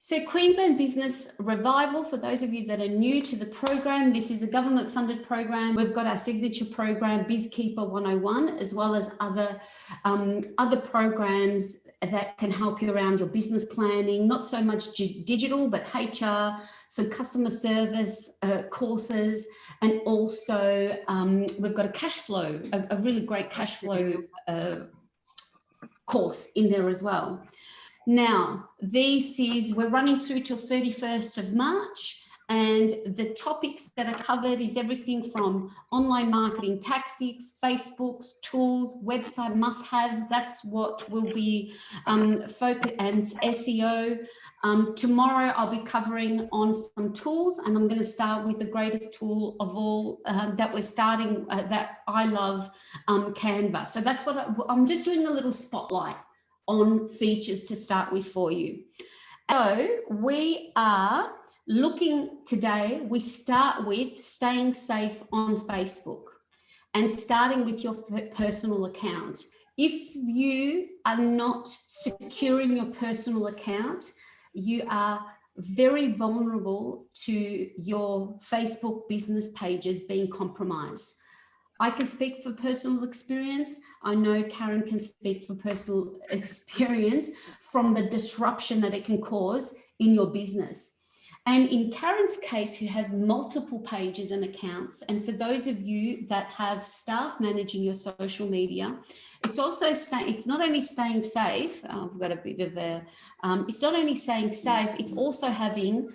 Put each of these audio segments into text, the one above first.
So Queensland Business Revival, for those of you that are new to the program, this is a government funded program. We've got our signature program, BizKeeper 101, as well as other programs that can help you around your business planning, not so much digital, but HR, some customer service courses, and also we've got a cash flow, a really great cash flow course in there as well. Now, we're running through till 31st of March, and the topics that are covered is everything from online marketing tactics, Facebook's tools, website must-haves. That's what will be focus, and SEO. Tomorrow I'll be covering on some tools, and I'm going to start with the greatest tool of all that we're starting, that I love, Canva. So that's what I'm just doing a little spotlight on features to start with for you. So we are looking today, we start with staying safe on Facebook and starting with your personal account. If you are not securing your personal account, you are very vulnerable to your Facebook business pages being compromised. I can speak for personal experience. I know Karen can speak for personal experience from the disruption that it can cause in your business. And in Karen's case, who has multiple pages and accounts, and for those of you that have staff managing your social media, it's also it's not only staying safe. I've got a bit of a. It's not only staying safe. It's also having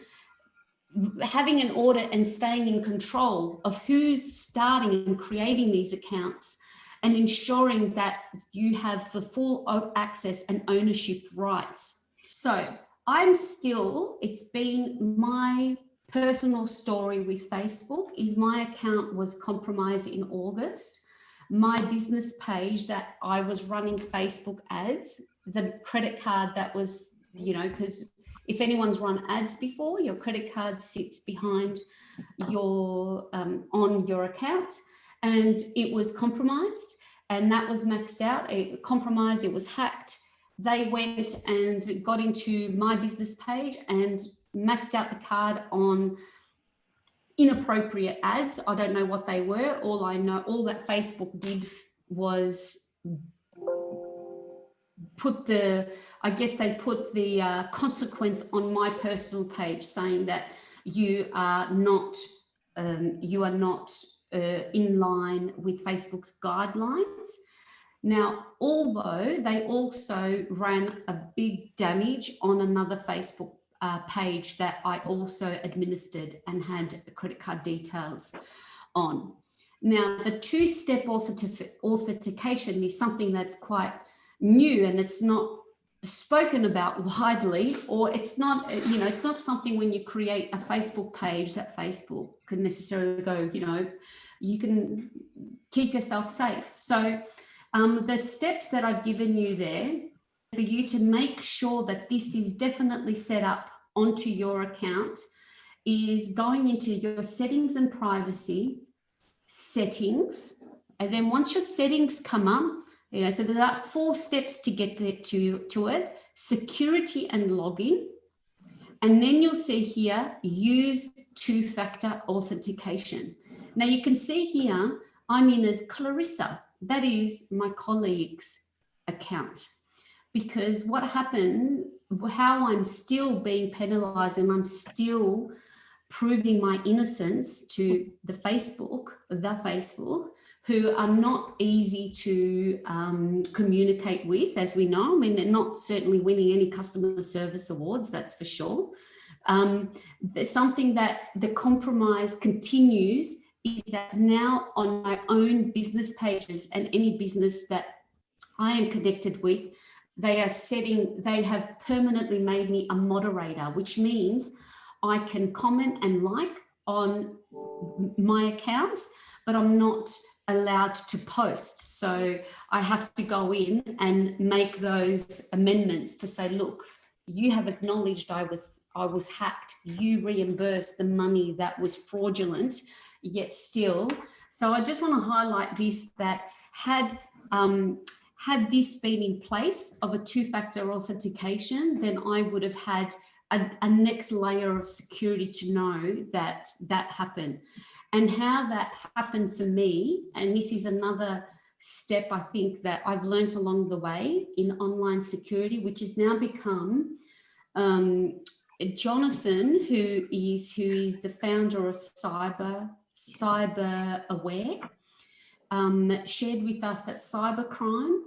an audit and staying in control of who's starting and creating these accounts, and ensuring that you have the full access and ownership rights. So it's been my personal story with Facebook is my account was compromised in August. My business page that I was running Facebook ads, the credit card that was, because if anyone's run ads before, your credit card sits behind your, on your account, and it was compromised, and that was maxed out. It compromised, it was hacked. They went and got into my business page and maxed out the card on inappropriate ads. I don't know what they were. All I know, all that Facebook did was put the consequence on my personal page, saying that you are not in line with Facebook's guidelines. Now, although they also ran a big damage on another Facebook page that I also administered and had credit card details on. Now, the two-step authentication is something that's quite new, and it's not spoken about widely, or it's not, it's not something when you create a Facebook page that Facebook can necessarily go, you can keep yourself safe. So the steps that I've given you there for you to make sure that this is definitely set up onto your account is going into your settings and privacy settings. And then once your settings come up, so there are 4 steps to get there to it: security and login. And then you'll see here, use two-factor authentication. Now you can see here, I'm in as Clarissa. That is my colleague's account. Because what happened, how I'm still being penalized and I'm still proving my innocence to the Facebook, who are not easy to communicate with, as we know. I mean, they're not certainly winning any customer service awards, that's for sure. There's something that the compromise continues is that now on my own business pages and any business that I am connected with, they have permanently made me a moderator, which means I can comment and like on my accounts, but I'm not allowed to post. So I have to go in and make those amendments to say, look, you have acknowledged I was hacked. You reimbursed the money that was fraudulent, yet still. So I just want to highlight this, that had this been in place of a two-factor authentication, then I would have had a next layer of security to know that that happened. And how that happened for me, and this is another step I think that I've learned along the way in online security, which has now become Jonathan, who is the founder of Cyber Aware, shared with us that cybercrime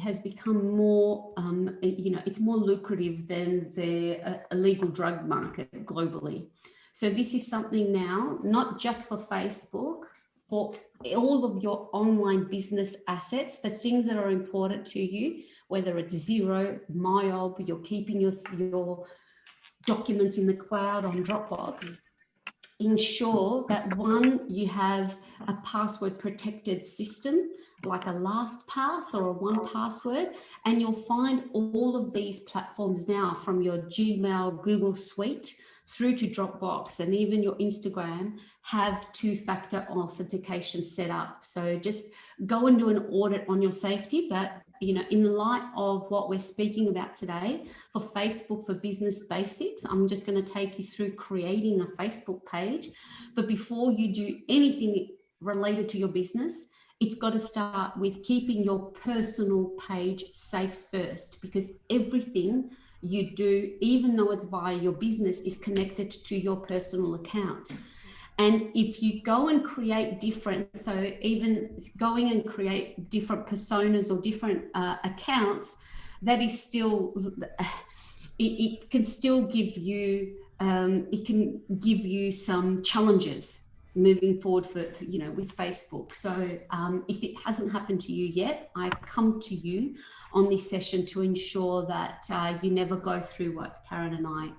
has become more, it's more lucrative than the illegal drug market globally. So this is something now, not just for Facebook, for all of your online business assets, for things that are important to you, whether it's Xero, MyOb, you're keeping your documents in the cloud on Dropbox. Ensure that one, you have a password protected system like a LastPass or a 1Password, and you'll find all of these platforms now, from your Gmail, Google Suite through to Dropbox and even your Instagram, have two-factor authentication set up. So just go and do an audit on your safety. But in light of what we're speaking about today, for Facebook for Business Basics, I'm just going to take you through creating a Facebook page. But before you do anything related to your business, it's got to start with keeping your personal page safe first, because everything you do, even though it's via your business, is connected to your personal account. And if you go and create different, so even going and create different personas or different accounts, that is still, it can still give you, it can give you some challenges moving forward for with Facebook. So if it hasn't happened to you yet, I come to you on this session to ensure that you never go through what Karen and I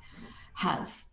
have.